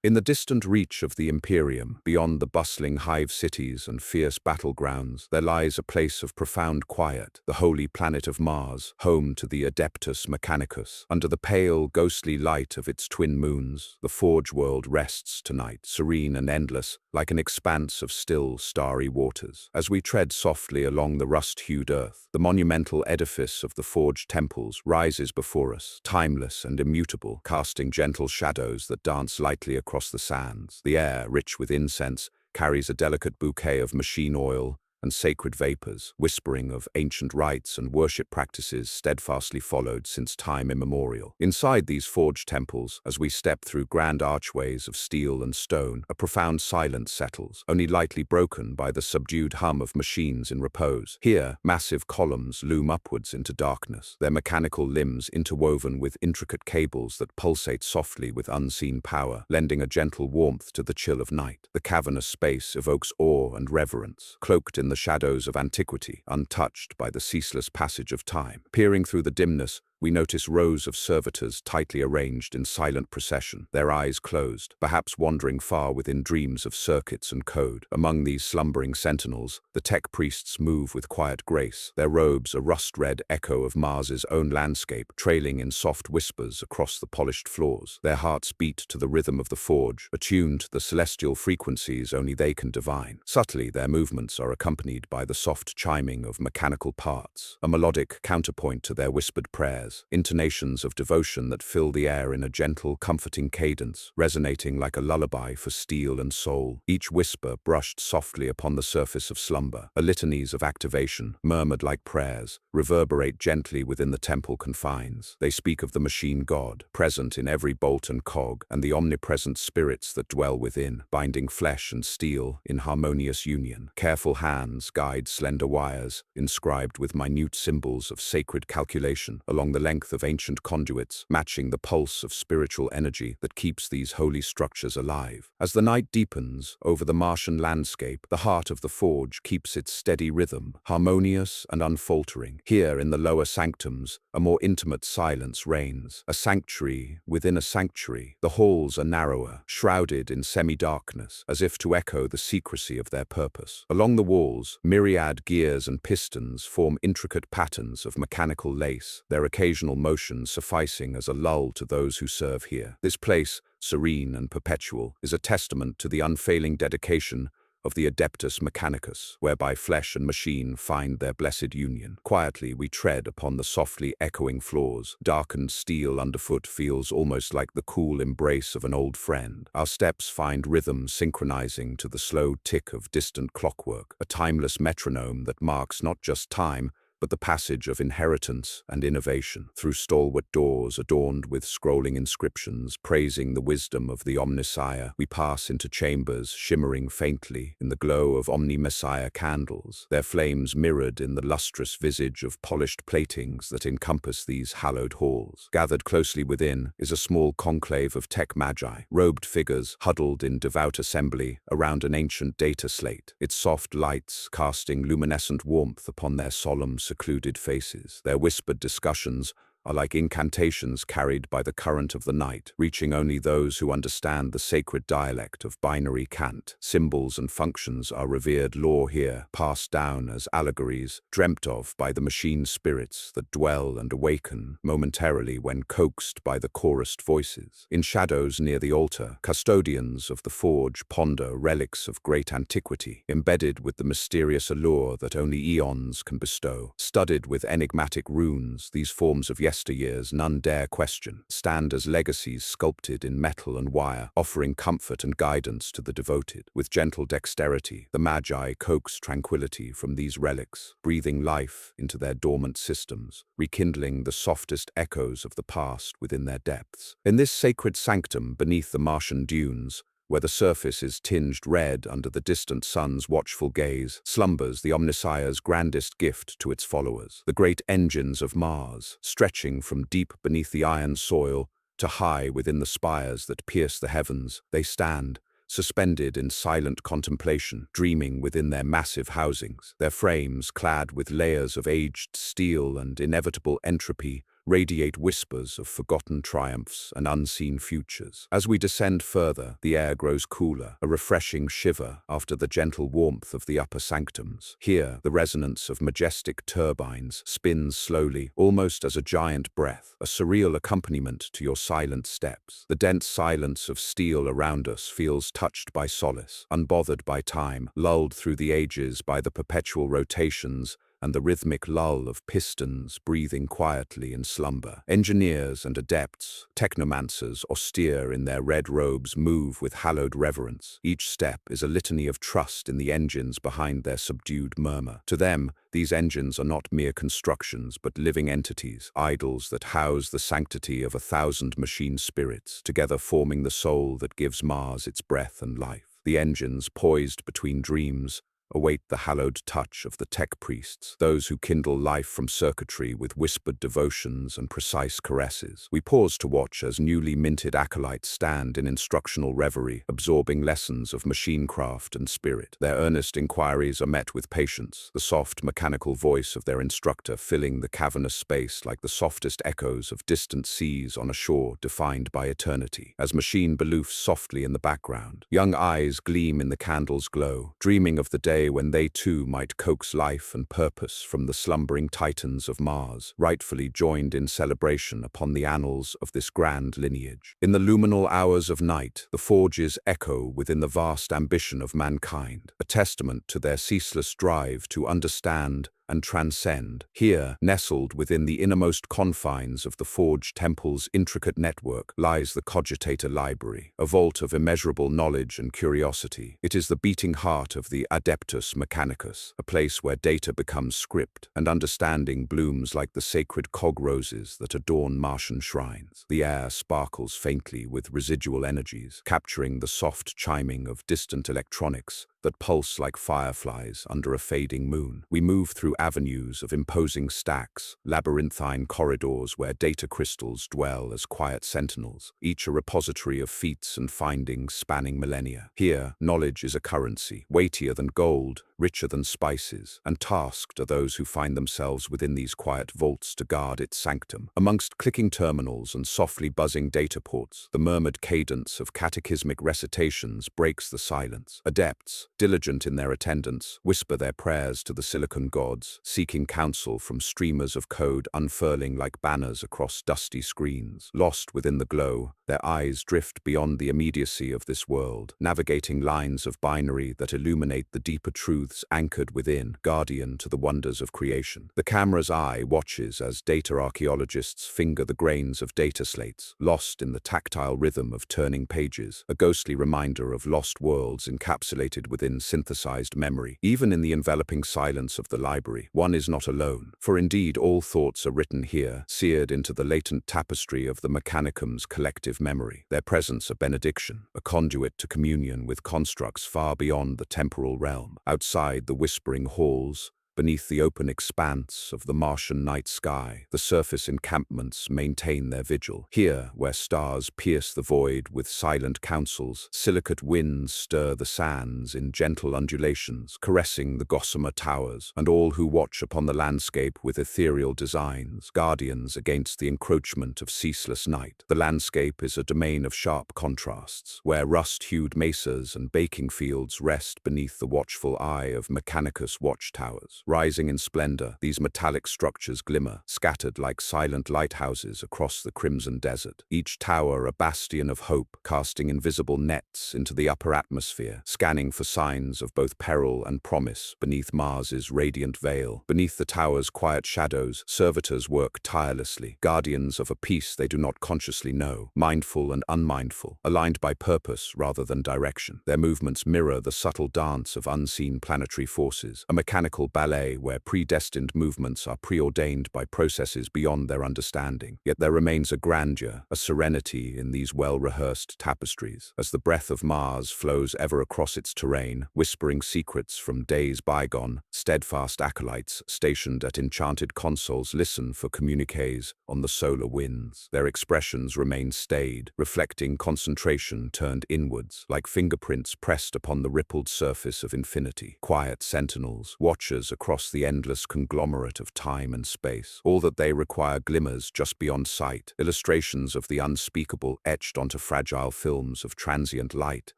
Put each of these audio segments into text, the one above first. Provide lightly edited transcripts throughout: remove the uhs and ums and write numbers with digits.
In the distant reach of the Imperium, beyond the bustling hive cities and fierce battlegrounds, there lies a place of profound quiet, the holy planet of Mars, home to the Adeptus Mechanicus. Under the pale, ghostly light of its twin moons, the Forge world rests tonight, serene and endless, like an expanse of still, starry waters. As we tread softly along the rust-hued earth, the monumental edifice of the Forge temples rises before us, timeless and immutable, casting gentle shadows that dance lightly across the sands. The air, rich with incense, carries a delicate bouquet of machine oil and sacred vapors, whispering of ancient rites and worship practices steadfastly followed since time immemorial. Inside these forged temples, as we step through grand archways of steel and stone, a profound silence settles, only lightly broken by the subdued hum of machines in repose. Here, massive columns loom upwards into darkness, their mechanical limbs interwoven with intricate cables that pulsate softly with unseen power, lending a gentle warmth to the chill of night. The cavernous space evokes awe and reverence, cloaked in the shadows of antiquity, untouched by the ceaseless passage of time. Peering through the dimness, we notice rows of servitors tightly arranged in silent procession, their eyes closed, perhaps wandering far within dreams of circuits and code. Among these slumbering sentinels, the tech priests move with quiet grace, their robes a rust-red echo of Mars's own landscape, trailing in soft whispers across the polished floors. Their hearts beat to the rhythm of the forge, attuned to the celestial frequencies only they can divine. Subtly, their movements are accompanied by the soft chiming of mechanical parts, a melodic counterpoint to their whispered prayers, intonations of devotion that fill the air in a gentle, comforting cadence, resonating like a lullaby for steel and soul. Each whisper brushed softly upon the surface of slumber, a litanies of activation, murmured like prayers, reverberate gently within the temple confines. They speak of the machine god, present in every bolt and cog, and the omnipresent spirits that dwell within, binding flesh and steel in harmonious union. Careful hands guide slender wires, inscribed with minute symbols of sacred calculation, along the length of ancient conduits, matching the pulse of spiritual energy that keeps these holy structures alive. As the night deepens over the Martian landscape, the heart of the forge keeps its steady rhythm, harmonious and unfaltering. Here in the lower sanctums, a more intimate silence reigns, a sanctuary within a sanctuary. The halls are narrower, shrouded in semi-darkness, as if to echo the secrecy of their purpose. Along the walls, myriad gears and pistons form intricate patterns of mechanical lace, their occasional motion sufficing as a lull to those who serve here. This place, serene and perpetual, is a testament to the unfailing dedication of the Adeptus Mechanicus, whereby flesh and machine find their blessed union. Quietly we tread upon the softly echoing floors. Darkened steel underfoot feels almost like the cool embrace of an old friend. Our steps find rhythm synchronizing to the slow tick of distant clockwork, a timeless metronome that marks not just time, but the passage of inheritance and innovation. Through stalwart doors adorned with scrolling inscriptions praising the wisdom of the Omnissiah, we pass into chambers shimmering faintly in the glow of Omni-Messiah candles, their flames mirrored in the lustrous visage of polished platings that encompass these hallowed halls. Gathered closely within is a small conclave of tech magi, robed figures huddled in devout assembly around an ancient data slate, its soft lights casting luminescent warmth upon their solemn, secluded faces. Their whispered discussions are like incantations carried by the current of the night, reaching only those who understand the sacred dialect of binary cant. Symbols and functions are revered lore here, passed down as allegories, dreamt of by the machine spirits that dwell and awaken momentarily when coaxed by the chorused voices. In shadows near the altar, custodians of the forge ponder relics of great antiquity, embedded with the mysterious allure that only eons can bestow. Studded with enigmatic runes, these forms of yesteryears none dare question, stand as legacies sculpted in metal and wire, offering comfort and guidance to the devoted. With gentle dexterity, the Magi coax tranquility from these relics, breathing life into their dormant systems, rekindling the softest echoes of the past within their depths. In this sacred sanctum beneath the Martian dunes, where the surface is tinged red under the distant sun's watchful gaze, slumbers the Omnissiah's grandest gift to its followers. The great engines of Mars, stretching from deep beneath the iron soil to high within the spires that pierce the heavens, they stand, suspended in silent contemplation, dreaming within their massive housings, their frames clad with layers of aged steel and inevitable entropy, radiate whispers of forgotten triumphs and unseen futures. As we descend further, the air grows cooler, a refreshing shiver after the gentle warmth of the upper sanctums. Here, the resonance of majestic turbines spins slowly, almost as a giant breath, a surreal accompaniment to your silent steps. The dense silence of steel around us feels touched by solace, unbothered by time, lulled through the ages by the perpetual rotations and the rhythmic lull of pistons breathing quietly in slumber. Engineers and adepts, technomancers austere in their red robes, move with hallowed reverence. Each step is a litany of trust in the engines behind their subdued murmur. To them, these engines are not mere constructions but living entities, idols that house the sanctity of 1,000 machine spirits, together forming the soul that gives Mars its breath and life. The engines, poised between dreams, await the hallowed touch of the tech priests, those who kindle life from circuitry with whispered devotions and precise caresses. We pause to watch as newly minted acolytes stand in instructional reverie, absorbing lessons of machinecraft and spirit. Their earnest inquiries are met with patience, the soft mechanical voice of their instructor filling the cavernous space like the softest echoes of distant seas on a shore defined by eternity. As machine baloofs softly in the background, young eyes gleam in the candle's glow, dreaming of the day when they too might coax life and purpose from the slumbering titans of Mars, rightfully joined in celebration upon the annals of this grand lineage. In the luminal hours of night, the forges echo within the vast ambition of mankind, a testament to their ceaseless drive to understand and transcend. Here, nestled within the innermost confines of the Forge Temple's intricate network, lies the Cogitator Library, a vault of immeasurable knowledge and curiosity. It is the beating heart of the Adeptus Mechanicus, a place where data becomes script and understanding blooms like the sacred cog roses that adorn Martian shrines. The air sparkles faintly with residual energies, capturing the soft chiming of distant electronics that pulse like fireflies under a fading moon. We move through avenues of imposing stacks, labyrinthine corridors where data crystals dwell as quiet sentinels, each a repository of feats and findings spanning millennia. Here, knowledge is a currency, weightier than gold, richer than spices, and tasked are those who find themselves within these quiet vaults to guard its sanctum. Amongst clicking terminals and softly buzzing data ports, the murmured cadence of catechismic recitations breaks the silence. Adepts, diligent in their attendance, whisper their prayers to the silicon gods, seeking counsel from streamers of code unfurling like banners across dusty screens. Lost within the glow, their eyes drift beyond the immediacy of this world, navigating lines of binary that illuminate the deeper truths anchored within, guardian to the wonders of creation. The camera's eye watches as data archaeologists finger the grains of data slates, lost in the tactile rhythm of turning pages, a ghostly reminder of lost worlds encapsulated within synthesized memory. Even in the enveloping silence of the library, one is not alone, for indeed all thoughts are written here, seared into the latent tapestry of the Mechanicum's collective memory. Their presence a benediction, a conduit to communion with constructs far beyond the temporal realm. Outside the whispering halls, beneath the open expanse of the Martian night sky, the surface encampments maintain their vigil. Here, where stars pierce the void with silent counsels, silicate winds stir the sands in gentle undulations, caressing the gossamer towers, and all who watch upon the landscape with ethereal designs, guardians against the encroachment of ceaseless night. The landscape is a domain of sharp contrasts, where rust-hued mesas and baking fields rest beneath the watchful eye of Mechanicus watchtowers. Rising in splendor, these metallic structures glimmer, scattered like silent lighthouses across the crimson desert. Each tower a bastion of hope, casting invisible nets into the upper atmosphere, scanning for signs of both peril and promise beneath Mars's radiant veil. Beneath the tower's quiet shadows, servitors work tirelessly, guardians of a peace they do not consciously know, mindful and unmindful, aligned by purpose rather than direction. Their movements mirror the subtle dance of unseen planetary forces, a mechanical ballet where predestined movements are preordained by processes beyond their understanding. Yet there remains a grandeur, a serenity in these well-rehearsed tapestries, as the breath of Mars flows ever across its terrain, whispering secrets from days bygone. Steadfast acolytes stationed at enchanted consoles listen for communiques on the solar winds. Their expressions remain staid, reflecting concentration turned inwards, like fingerprints pressed upon the rippled surface of infinity. Quiet sentinels, watchers across across the endless conglomerate of time and space. All that they require glimmers just beyond sight, illustrations of the unspeakable etched onto fragile films of transient light.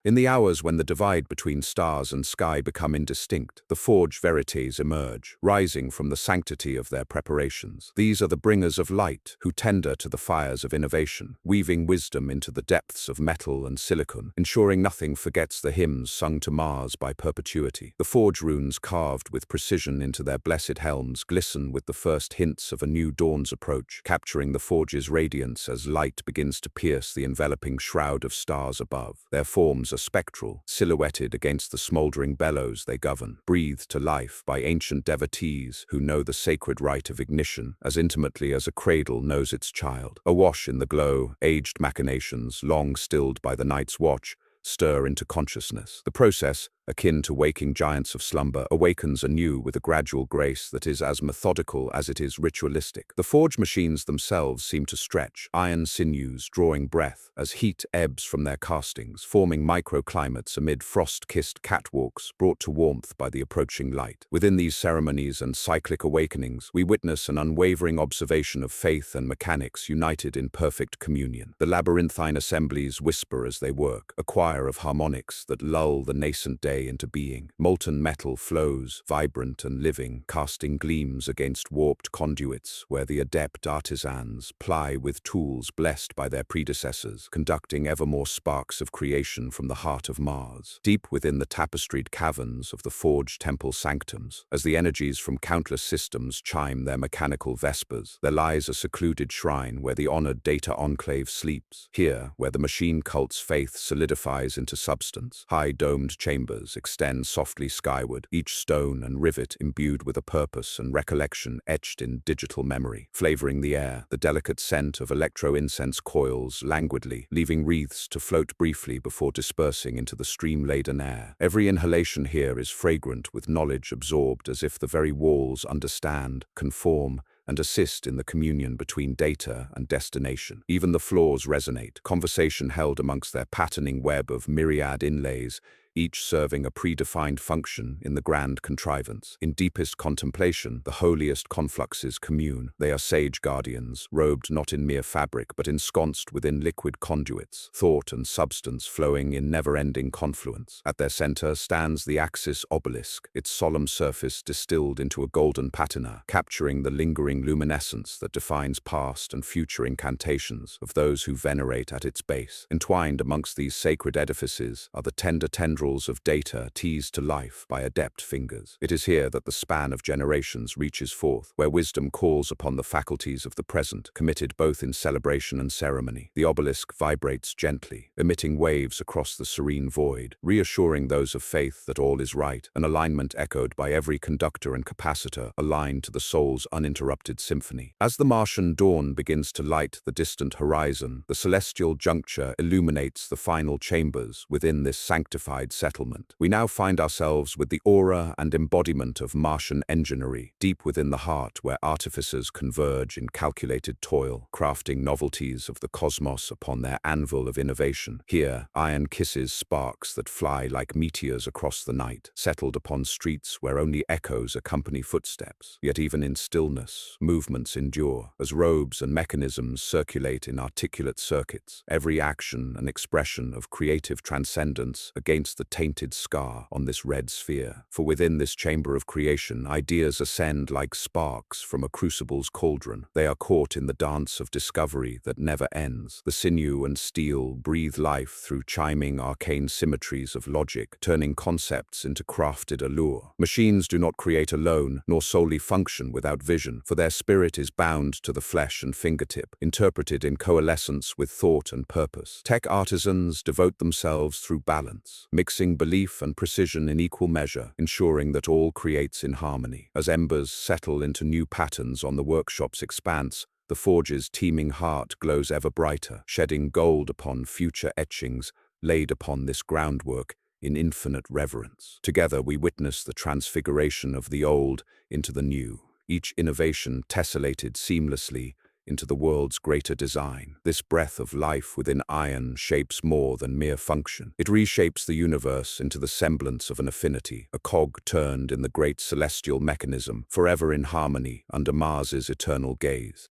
In the hours when the divide between stars and sky become indistinct, the forge verities emerge, rising from the sanctity of their preparations. These are the bringers of light, who tender to the fires of innovation, weaving wisdom into the depths of metal and silicon, ensuring nothing forgets the hymns sung to Mars by perpetuity. The forge runes carved with precision into their blessed helms glisten with the first hints of a new dawn's approach, capturing the forge's radiance as light begins to pierce the enveloping shroud of stars above. Their forms are spectral, silhouetted against the smoldering bellows they govern, breathed to life by ancient devotees who know the sacred rite of ignition as intimately as a cradle knows its child. Awash in the glow, aged machinations, long stilled by the night's watch, stir into consciousness. The process, akin to waking giants of slumber, awakens anew with a gradual grace that is as methodical as it is ritualistic. The forge machines themselves seem to stretch, iron sinews drawing breath as heat ebbs from their castings, forming microclimates amid frost-kissed catwalks brought to warmth by the approaching light. Within these ceremonies and cyclic awakenings, we witness an unwavering observation of faith and mechanics united in perfect communion. The labyrinthine assemblies whisper as they work, a choir of harmonics that lull the nascent day into being. Molten metal flows, vibrant and living, casting gleams against warped conduits where the adept artisans ply with tools blessed by their predecessors, conducting ever more sparks of creation from the heart of Mars. Deep within the tapestried caverns of the forged temple sanctums, as the energies from countless systems chime their mechanical vespers, there lies a secluded shrine where the honored data enclave sleeps. Here, where the machine cult's faith solidifies into substance, high-domed chambers extend softly skyward, each stone and rivet imbued with a purpose and recollection etched in digital memory. Flavoring the air, the delicate scent of electro-incense coils languidly, leaving wreaths to float briefly before dispersing into the stream-laden air. Every inhalation here is fragrant with knowledge absorbed as if the very walls understand, conform, and assist in the communion between data and destination. Even the floors resonate, conversation held amongst their patterning web of myriad inlays, each serving a predefined function in the grand contrivance. In deepest contemplation, the holiest confluxes commune. They are sage guardians, robed not in mere fabric but ensconced within liquid conduits, thought and substance flowing in never-ending confluence. At their center stands the axis obelisk, its solemn surface distilled into a golden patina, capturing the lingering luminescence that defines past and future incantations of those who venerate at its base. Entwined amongst these sacred edifices are the tender tendrils of data teased to life by adept fingers. It is here that the span of generations reaches forth, where wisdom calls upon the faculties of the present, committed both in celebration and ceremony. The obelisk vibrates gently, emitting waves across the serene void, reassuring those of faith that all is right, an alignment echoed by every conductor and capacitor aligned to the soul's uninterrupted symphony. As the Martian dawn begins to light the distant horizon, the celestial juncture illuminates the final chambers within this sanctified settlement. We now find ourselves with the aura and embodiment of Martian enginery, deep within the heart where artificers converge in calculated toil, crafting novelties of the cosmos upon their anvil of innovation. Here, iron kisses sparks that fly like meteors across the night, settled upon streets where only echoes accompany footsteps. Yet even in stillness, movements endure, as robes and mechanisms circulate in articulate circuits, every action and expression of creative transcendence against the tainted scar on this red sphere. For within this chamber of creation, ideas ascend like sparks from a crucible's cauldron. They are caught in the dance of discovery that never ends. The sinew and steel breathe life through chiming arcane symmetries of logic, turning concepts into crafted allure. Machines do not create alone, nor solely function without vision, for their spirit is bound to the flesh and fingertip, interpreted in coalescence with thought and purpose. Tech artisans devote themselves through balance, mixing belief and precision in equal measure, ensuring that all creates in harmony. As embers settle into new patterns on the workshop's expanse, the forge's teeming heart glows ever brighter, shedding gold upon future etchings laid upon this groundwork in infinite reverence. Together we witness the transfiguration of the old into the new, each innovation tessellated seamlessly into the world's greater design. This breath of life within iron shapes more than mere function. It reshapes the universe into the semblance of an affinity, a cog turned in the great celestial mechanism, forever in harmony under Mars's eternal gaze.